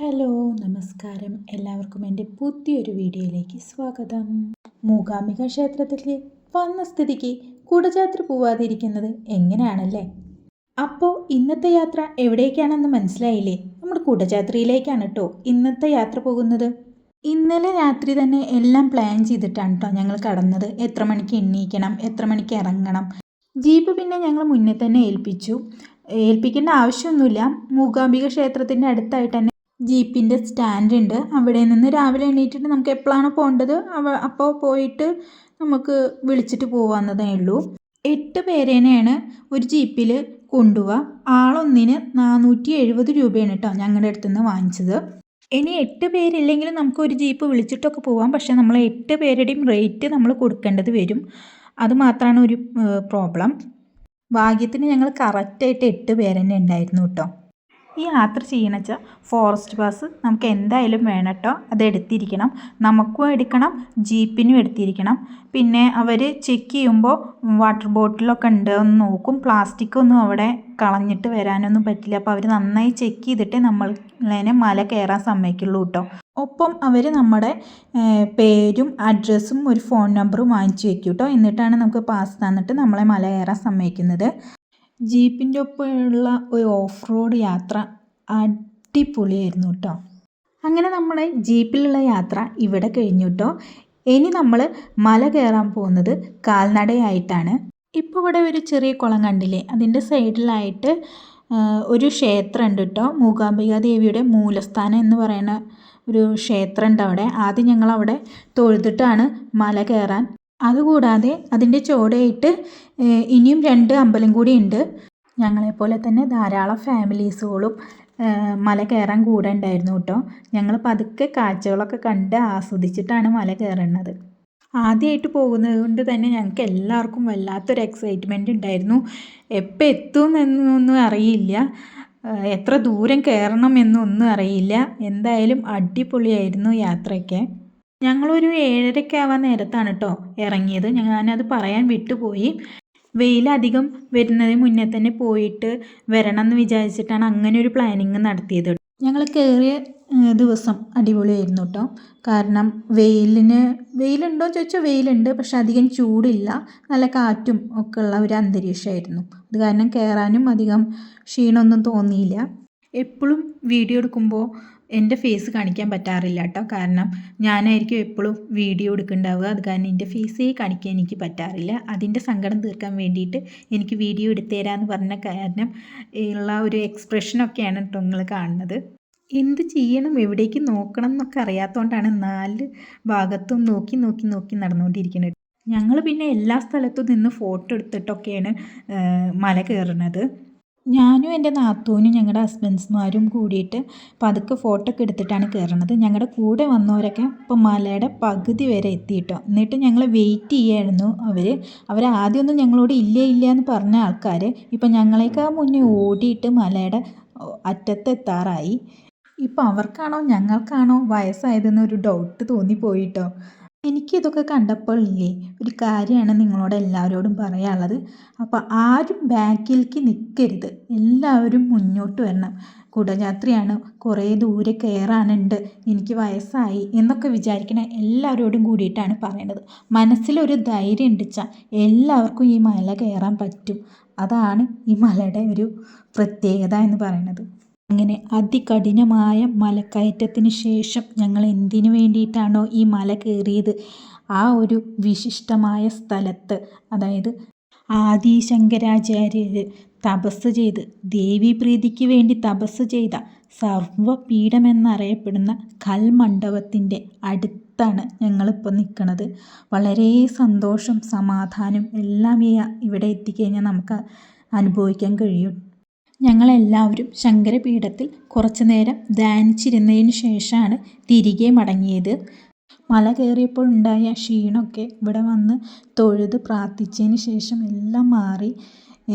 Hello നമസ്കാരം. എല്ലാവർക്കും എൻ്റെ പുതിയൊരു വീഡിയോയിലേക്ക് സ്വാഗതം. മൂകാംബിക ക്ഷേത്രത്തിലേക്ക് വന്ന സ്ഥിതിക്ക് കുടജാദ്രി പോവാതിരിക്കുന്നത് എങ്ങനെയാണല്ലേ? അപ്പോൾ ഇന്നത്തെ യാത്ര എവിടേക്കാണെന്ന് മനസ്സിലായില്ലേ? നമ്മുടെ കുടജാദ്രിയിലേക്കാണ് കേട്ടോ ഇന്നത്തെ യാത്ര പോകുന്നത്. ഇന്നലെ രാത്രി തന്നെ എല്ലാം പ്ലാൻ ചെയ്തിട്ടാണ് കേട്ടോ ഞങ്ങൾ കടന്നത്. എത്ര മണിക്ക് എണീക്കണം, എത്ര മണിക്ക് ഇറങ്ങണം. ജീപ്പ് പിന്നെ ഞങ്ങൾ മുന്നേ തന്നെ ഏൽപ്പിക്കേണ്ട ആവശ്യമൊന്നുമില്ല. മൂകാംബിക ക്ഷേത്രത്തിൻ്റെ അടുത്തായിട്ട് തന്നെ ജീപ്പിൻ്റെ സ്റ്റാൻഡ് ഉണ്ട്. അവിടെ നിന്ന് രാവിലെ എണീറ്റിട്ട് നമുക്ക് എപ്പോഴാണോ പോകേണ്ടത് അപ്പോൾ പോയിട്ട് നമുക്ക് വിളിച്ചിട്ട് പോകാവുന്നതേ ഉള്ളൂ. 8 പേരേനെയാണ് ഒരു ജീപ്പിൽ കൊണ്ടുപോവുക. ആളൊന്നിന് 470 രൂപയാണ് കേട്ടോ ഞങ്ങളുടെ അടുത്ത് നിന്ന് വാങ്ങിച്ചത്. ഇനി 8 പേരില്ലെങ്കിലും നമുക്ക് ഒരു ജീപ്പ് വിളിച്ചിട്ടൊക്കെ പോവാം. പക്ഷേ നമ്മൾ 8 പേരുടെയും റേറ്റ് നമ്മൾ കൊടുക്കേണ്ടത് വരും. അത് മാത്രമാണ് ഒരു പ്രോബ്ലം. ഭാഗ്യത്തിന് ഞങ്ങൾ കറക്റ്റായിട്ട് 8 പേര് തന്നെ ഉണ്ടായിരുന്നു കേട്ടോ. ഈ യാത്ര ചെയ്യണമെന്ന് വെച്ചാൽ ഫോറസ്റ്റ് പാസ് നമുക്ക് എന്തായാലും വേണം കേട്ടോ. അത് എടുത്തിരിക്കണം. നമുക്കും എടുക്കണം, ജീപ്പിനും എടുത്തിരിക്കണം. പിന്നെ അവർ ചെക്ക് ചെയ്യുമ്പോൾ വാട്ടർ ബോട്ടിലൊക്കെ ഉണ്ട് എന്ന് നോക്കും. പ്ലാസ്റ്റിക്കൊന്നും അവിടെ കളഞ്ഞിട്ട് വരാനൊന്നും പറ്റില്ല. അപ്പോൾ അവർ നന്നായി ചെക്ക് ചെയ്തിട്ടേ നമ്മളതിനെ മല കയറാൻ സമ്മതിക്കുള്ളൂ കേട്ടോ. ഒപ്പം അവർ നമ്മുടെ പേരും അഡ്രസ്സും ഒരു ഫോൺ നമ്പറും വാങ്ങിച്ചു വെക്കും കേട്ടോ. എന്നിട്ടാണ് നമുക്ക് പാസ് തന്നിട്ട് നമ്മളെ മല കയറാൻ സമ്മതിക്കുന്നത്. ജീപ്പിൻ്റെ ഒപ്പമുള്ള ഒരു ഓഫ് റോഡ് യാത്ര അടിപൊളിയായിരുന്നു കേട്ടോ. അങ്ങനെ നമ്മുടെ ജീപ്പിലുള്ള യാത്ര ഇവിടെ കഴിഞ്ഞു കേട്ടോ. ഇനി നമ്മൾ മല കയറാൻ പോകുന്നത് കാൽനടയായിട്ടാണ്. ഇപ്പോൾ ഇവിടെ ഒരു ചെറിയ കുളം കണ്ടില്ലേ? അതിൻ്റെ സൈഡിലായിട്ട് ഒരു ക്ഷേത്രം ഉണ്ട് കേട്ടോ. മൂകാംബിക ദേവിയുടെ മൂലസ്ഥാനം എന്ന് പറയുന്ന ഒരു ക്ഷേത്രം ഉണ്ട് അവിടെ. ആദ്യം ഞങ്ങളവിടെ തൊഴുതിട്ടാണ് മല കയറാൻ. അതുകൂടാതെ അതിൻ്റെ ചുവടെയായിട്ട് ഇനിയും 2 അമ്പലം കൂടി ഉണ്ട്. ഞങ്ങളെപ്പോലെ തന്നെ ധാരാളം ഫാമിലീസുകളും മല കയറാൻ കൂടെ ഉണ്ടായിരുന്നു കേട്ടോ. ഞങ്ങൾ പതുക്കെ കാഴ്ചകളൊക്കെ കണ്ട് ആസ്വദിച്ചിട്ടാണ് മല കയറുന്നത്. ആദ്യമായിട്ട് പോകുന്നത് കൊണ്ട് തന്നെ ഞങ്ങൾക്ക് എല്ലാവർക്കും വല്ലാത്തൊരു എക്സൈറ്റ്മെൻറ്റ് ഉണ്ടായിരുന്നു. എപ്പോൾ എത്തും എന്നൊന്നും അറിയില്ല, എത്ര ദൂരം കയറണം എന്നൊന്നും അറിയില്ല. എന്തായാലും അടിപൊളിയായിരുന്നു യാത്രയൊക്കെ. ഞങ്ങളൊരു 7:30 ആവാൻ നേരത്താണ് കേട്ടോ ഇറങ്ങിയത്. ഞാനത് പറയാൻ വിട്ടുപോയി. വെയിലധികം വരുന്നതിന് മുന്നേ തന്നെ പോയിട്ട് വരണം എന്ന് വിചാരിച്ചിട്ടാണ് അങ്ങനെ ഒരു പ്ലാനിങ് നടത്തിയത്. ഞങ്ങൾ കയറിയ ദിവസം അടിപൊളിയായിരുന്നു കേട്ടോ. കാരണം വെയിലുണ്ടോ എന്ന് ചോദിച്ചാൽ വെയിലുണ്ട്, പക്ഷെ അധികം ചൂടില്ല, നല്ല കാറ്റും ഒക്കെ ഉള്ള ഒരു അന്തരീക്ഷമായിരുന്നു. അത് കാരണം കയറാനും അധികം ക്ഷീണമൊന്നും തോന്നിയില്ല. എപ്പോഴും വീഡിയോ എടുക്കുമ്പോൾ എൻ്റെ ഫേസ് കാണിക്കാൻ പറ്റാറില്ല കേട്ടോ. കാരണം ഞാനായിരിക്കും എപ്പോഴും വീഡിയോ എടുക്കുന്നുണ്ടാവുക. അത് കാരണം എൻ്റെ ഫേസേ കാണിക്കാൻ എനിക്ക് പറ്റാറില്ല. അതിൻ്റെ സങ്കടം തീർക്കാൻ വേണ്ടിയിട്ട് എനിക്ക് വീഡിയോ എടുത്തുതരാമെന്ന് പറഞ്ഞ കാരണം ഉള്ള ഒരു എക്സ്പ്രഷനൊക്കെയാണ് കേട്ടോ നിങ്ങൾ കാണുന്നത്. എന്ത് ചെയ്യണം, എവിടേക്ക് നോക്കണം എന്നൊക്കെ അറിയാത്തതുകൊണ്ടാണ് 4 ഭാഗത്തും നോക്കി നടന്നുകൊണ്ടിരിക്കുന്നത്. ഞങ്ങൾ പിന്നെ എല്ലാ സ്ഥലത്തും നിന്ന് ഫോട്ടോ എടുത്തിട്ടൊക്കെയാണ് മല കയറുന്നത്. ഞാനും എൻ്റെ നാത്തൂനും ഞങ്ങളുടെ ഹസ്ബൻഡ്സ്മാരും കൂടിയിട്ട് പതുക്കെ ഫോട്ടോ ഒക്കെ എടുത്തിട്ടാണ് കയറുന്നത്. ഞങ്ങളുടെ കൂടെ വന്നവരൊക്കെ ഇപ്പോൾ മലയുടെ പകുതി വരെ എത്തിയിട്ടോ. എന്നിട്ട് ഞങ്ങൾ വെയിറ്റ് ചെയ്യായിരുന്നു. അവർ ആദ്യമൊന്നും ഞങ്ങളോട് ഇല്ല എന്ന് പറഞ്ഞ ആൾക്കാർ ഇപ്പം ഞങ്ങളേക്കാൾ മുന്നേ ഓടിയിട്ട് മലയുടെ അറ്റത്തെത്താറായി. ഇപ്പം അവർക്കാണോ ഞങ്ങൾക്കാണോ വയസ്സായതെന്നൊരു ഡൗട്ട് തോന്നിപ്പോയിട്ടോ. എനിക്കിതൊക്കെ കണ്ടപ്പോൾ ഇല്ലേ ഒരു കാര്യമാണ് നിങ്ങളോട് എല്ലാവരോടും പറയാനുള്ളത്. അപ്പോൾ ആരും ബാക്കിലേക്ക് നിൽക്കരുത്, എല്ലാവരും മുന്നോട്ട് വരണം. കുടജാത്രിയാണ്, കുറേ ദൂരെ കയറാനുണ്ട്, എനിക്ക് വയസ്സായി എന്നൊക്കെ വിചാരിക്കണ എല്ലാവരോടും കൂടിയിട്ടാണ് പറയേണ്ടത്. മനസ്സിലൊരു ധൈര്യം ഉണ്ടിച്ചാൽ എല്ലാവർക്കും ഈ മല കയറാൻ പറ്റും. അതാണ് ഈ മലയുടെ ഒരു പ്രത്യേകത എന്ന് പറയുന്നത്. അങ്ങനെ അതികഠിനമായ മലക്കയറ്റത്തിന് ശേഷം ഞങ്ങൾ എന്തിനു വേണ്ടിയിട്ടാണോ ഈ മല കയറിയത്, ആ ഒരു വിശിഷ്ടമായ സ്ഥലത്ത്, അതായത് ആദി ശങ്കരാചാര്യർ തപസ് ചെയ്ത് ദേവീപ്രീതിക്ക് വേണ്ടി തപസ് ചെയ്ത സർവ്വപീഠമെന്നറിയപ്പെടുന്ന കൽമണ്ഡപത്തിൻ്റെ അടുത്താണ് ഞങ്ങളിപ്പോൾ നിൽക്കുന്നത്. വളരെ സന്തോഷം, സമാധാനം എല്ലാം ഇവിടെ എത്തിക്കഴിഞ്ഞാൽ നമുക്ക് അനുഭവിക്കാൻ കഴിയും. ഞങ്ങളെല്ലാവരും ശങ്കരപീഠത്തിൽ കുറച്ചു നേരം ധ്യാനിച്ചിരുന്നതിന് ശേഷമാണ് തിരികെ മടങ്ങിയത്. മല കയറിയപ്പോൾ ഉണ്ടായ ക്ഷീണമൊക്കെ ഇവിടെ വന്ന് തൊഴുത് പ്രാർത്ഥിച്ചതിന് ശേഷം എല്ലാം മാറി.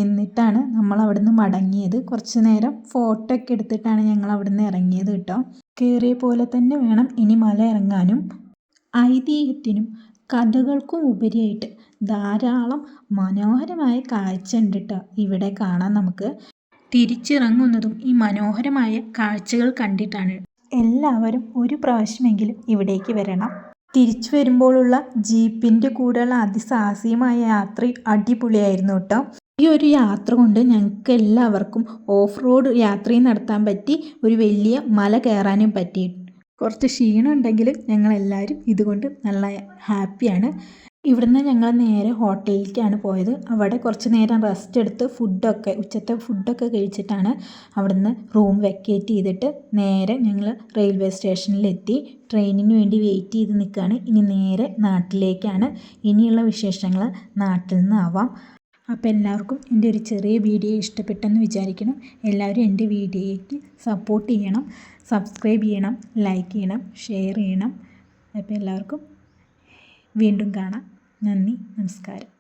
എന്നിട്ടാണ് നമ്മൾ അവിടുന്ന് മടങ്ങിയത്. കുറച്ച് നേരം ഫോട്ടോ ഒക്കെ എടുത്തിട്ടാണ് ഞങ്ങൾ അവിടുന്ന് ഇറങ്ങിയത് കേട്ടോ. കയറിയ പോലെ തന്നെ വേണം ഇനി മല ഇറങ്ങാനും. ഐതിഹ്യത്തിനും കഥകൾക്കും ഉപരിയായിട്ട് ധാരാളം മനോഹരമായ കാഴ്ച ഉണ്ട് കേട്ടോ ഇവിടെ കാണാൻ. നമുക്ക് തിരിച്ചിറങ്ങുന്നതും ഈ മനോഹരമായ കാഴ്ചകൾ കണ്ടിട്ടാണ്. എല്ലാവരും ഒരു പ്രാവശ്യമെങ്കിലും ഇവിടേക്ക് വരണം. തിരിച്ചു വരുമ്പോഴുള്ള ജീപ്പിൻ്റെ കൂടെയുള്ള അതിസാഹസികമായ യാത്ര അടിപൊളിയായിരുന്നു കേട്ടോ. ഈ ഒരു യാത്ര കൊണ്ട് ഞങ്ങൾക്ക് എല്ലാവർക്കും ഓഫ് റോഡ് യാത്രയും നടത്താൻ പറ്റി, ഒരു വലിയ മല കയറാനും പറ്റി. കുറച്ച് ക്ഷീണം ഉണ്ടെങ്കിലും ഞങ്ങളെല്ലാവരും ഇതുകൊണ്ട് നല്ല ഹാപ്പിയാണ്. ഇവിടുന്ന് ഞങ്ങൾ നേരെ ഹോട്ടലിലേക്കാണ് പോയത്. അവിടെ കുറച്ച് നേരം റെസ്റ്റ് എടുത്ത് ഉച്ചത്തെ ഫുഡൊക്കെ കഴിച്ചിട്ടാണ് അവിടുന്ന് റൂം വെക്കേറ്റ് ചെയ്തിട്ട് നേരെ ഞങ്ങൾ റെയിൽവേ സ്റ്റേഷനിലെത്തി. ട്രെയിനിന് വേണ്ടി വെയിറ്റ് ചെയ്ത് നിൽക്കുകയാണ്. ഇനി നേരെ നാട്ടിലേക്കാണ്. ഇനിയുള്ള വിശേഷങ്ങൾ നാട്ടിൽ നിന്നാവാം. അപ്പോൾ എല്ലാവർക്കും എൻ്റെ ഒരു ചെറിയ വീഡിയോ ഇഷ്ടപ്പെട്ടെന്ന് വിചാരിക്കണം. എല്ലാവരും എൻ്റെ വീഡിയോയ്ക്ക് സപ്പോർട്ട് ചെയ്യണം, സബ്സ്ക്രൈബ് ചെയ്യണം, ലൈക്ക് ചെയ്യണം, ഷെയർ ചെയ്യണം. അപ്പോൾ എല്ലാവർക്കും വീണ്ടും കാണാം. നന്ദി, നമസ്കാരം.